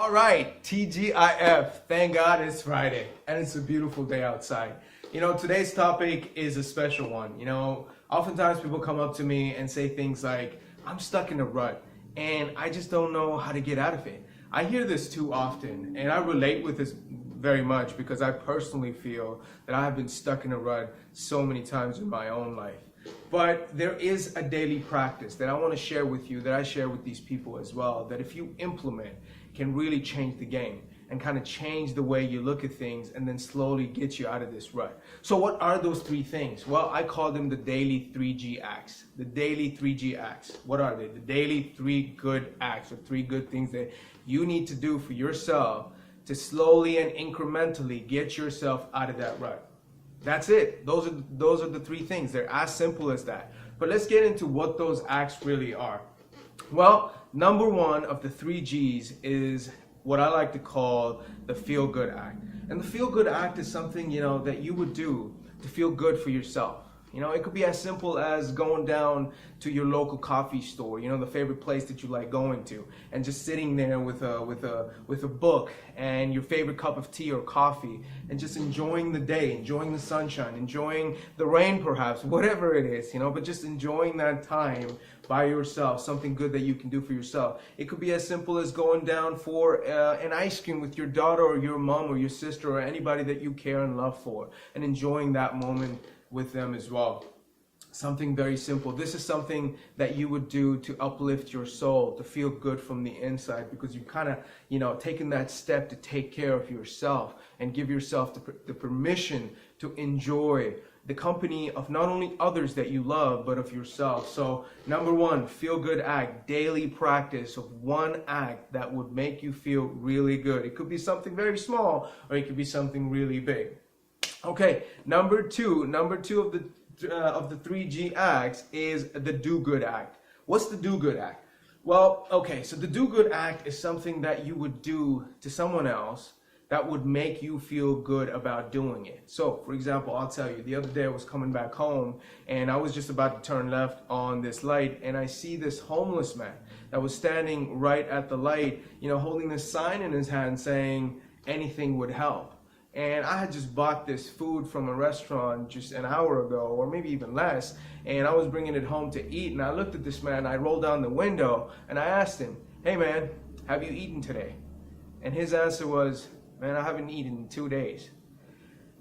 All right, TGIF. Thank God it's Friday and it's a beautiful day outside. Today's topic is a special one. Oftentimes people come up to me and say things like, I'm stuck in a rut and I just don't know how to get out of it. I hear this too often and I relate with this very much because I personally feel that I have been stuck in a rut so many times in my own life. But there is a daily practice that I want to share with you, that I share with these people as well, that if you implement, can really change the game and kind of change the way you look at things and then slowly get you out of this rut. So what are those three things? Well, I call them the daily 3G acts. The daily 3G acts. What are they? The daily 3 good acts, or 3 good things that you need to do for yourself to slowly and incrementally get yourself out of that rut. That's it. Those are the 3 things. They're as simple as that. But let's get into what those acts really are. Well, number 1 of the 3 G's is what I like to call the feel-good act. And the feel-good act is something, that you would do to feel good for yourself. It could be as simple as going down to your local coffee store, the favorite place that you like going to, and just sitting there with a book and your favorite cup of tea or coffee and just enjoying the day, enjoying the sunshine, enjoying the rain perhaps, whatever it is, but just enjoying that time by yourself, something good that you can do for yourself. It could be as simple as going down for an ice cream with your daughter or your mom or your sister or anybody that you care and love for, and enjoying that moment with them as well. Something very simple. This is something that you would do to uplift your soul, to feel good from the inside, because you've kind of, taken that step to take care of yourself and give yourself the permission to enjoy the company of not only others that you love, but of yourself. So number 1, feel good act, daily practice of 1 act that would make you feel really good. It could be something very small, or it could be something really big. Okay, number two of the 3G acts is the do good act. What's the do good act? Well, okay, so the do good act is something that you would do to someone else that would make you feel good about doing it. So, for example, I'll tell you, the other day I was coming back home and I was just about to turn left on this light, and I see this homeless man that was standing right at the light, holding this sign in his hand saying, anything would help. And I had just bought this food from a restaurant just an hour ago, or maybe even less, and I was bringing it home to eat, and I looked at this man, I rolled down the window, and I asked him, hey man, have you eaten today? And his answer was, man, I haven't eaten in 2 days.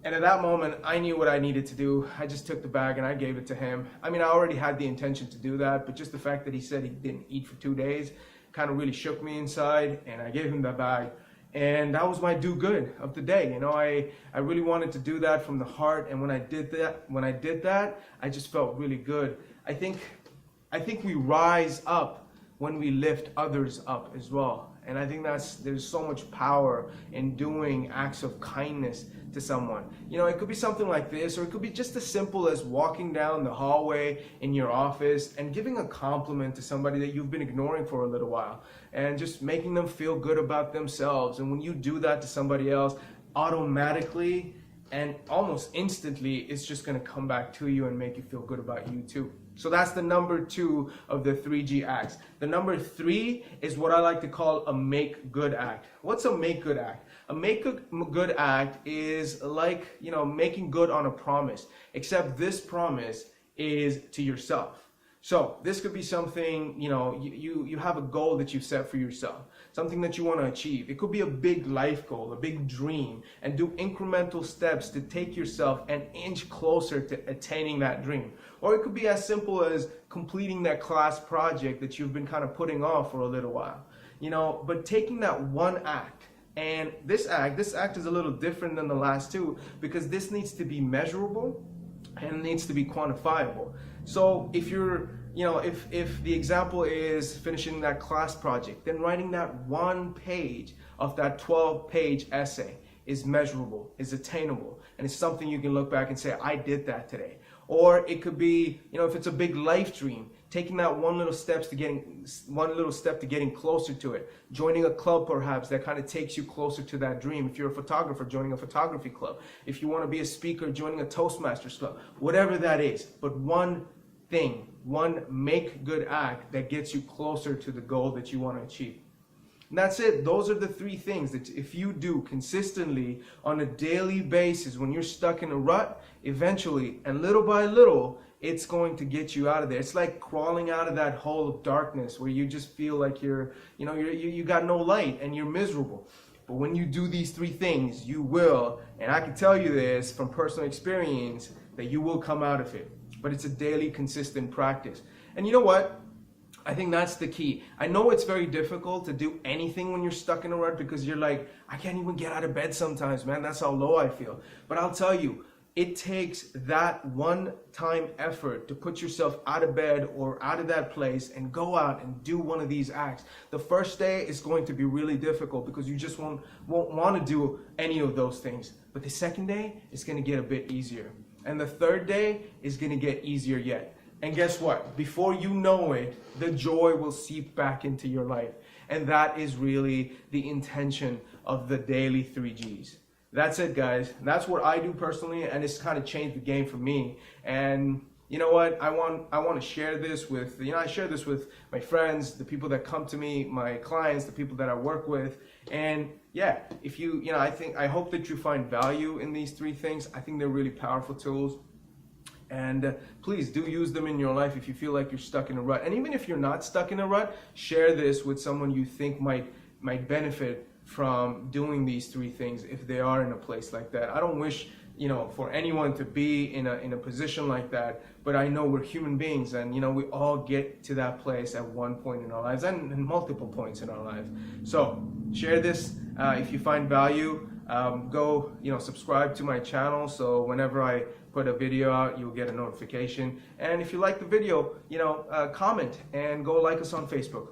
And at that moment, I knew what I needed to do. I just took the bag and I gave it to him. I mean, I already had the intention to do that, but just the fact that he said he didn't eat for 2 days kind of really shook me inside, and I gave him the bag. And that was my do good of the day. I really wanted to do that from the heart, and when I did that, I just felt really good. I think we rise up when we lift others up as well. And I think there's so much power in doing acts of kindness to someone. It could be something like this, or it could be just as simple as walking down the hallway in your office and giving a compliment to somebody that you've been ignoring for a little while, and just making them feel good about themselves. And when you do that to somebody else, automatically and almost instantly, it's just going to come back to you and make you feel good about you too. So that's the number 2 of the 3G acts. The number 3 is what I like to call a make good act. What's a make good act? A make good act is like, making good on a promise, except this promise is to yourself. So this could be something, you have a goal that you've set for yourself, something that you want to achieve. It could be a big life goal, a big dream, and do incremental steps to take yourself an inch closer to attaining that dream. Or it could be as simple as completing that class project that you've been kind of putting off for a little while. But taking that 1 act, and this act is a little different than the last 2 because this needs to be measurable and it needs to be quantifiable. So if you're, if the example is finishing that class project, then writing that 1 page of that 12-page essay is measurable, is attainable, and it's something you can look back and say, I did that today. Or it could be, if it's a big life dream, taking that one little step to getting closer to it. Joining a club perhaps that kind of takes you closer to that dream. If you're a photographer, joining a photography club. If you want to be a speaker, joining a Toastmasters club. Whatever that is, but one thing, one make good act that gets you closer to the goal that you want to achieve. And that's it. Those are the 3 things that if you do consistently on a daily basis, when you're stuck in a rut, eventually and little by little, it's going to get you out of there. It's like crawling out of that hole of darkness where you just feel like you got no light and you're miserable. But when you do these 3 things, you will, and I can tell you this from personal experience, that you will come out of it. But it's a daily, consistent practice. And you know what? I think that's the key. I know it's very difficult to do anything when you're stuck in a rut because you're like, I can't even get out of bed sometimes, man. That's how low I feel. But I'll tell you, it takes that one-time effort to put yourself out of bed or out of that place and go out and do one of these acts. The first day is going to be really difficult because you just won't want to do any of those things. But the second day is going to get a bit easier. And the third day is going to get easier yet. And guess what? Before you know it, the joy will seep back into your life. And that is really the intention of the daily 3Gs. That's it, guys. That's what I do personally, and it's kind of changed the game for me. And you know what? I want to share this with, I share this with my friends, the people that come to me, my clients, the people that I work with. And yeah, if I hope that you find value in these 3 things. I think they're really powerful tools. And please do use them in your life if you feel like you're stuck in a rut. And even if you're not stuck in a rut, share this with someone you think might benefit from doing these 3 things if they are in a place like that. I don't wish, for anyone to be in a position like that, but I know we're human beings, and we all get to that place at one point in our lives and multiple points in our lives. So share this if you find value. Go, subscribe to my channel so whenever I put a video out, you'll get a notification. And if you like the video, comment and go like us on Facebook.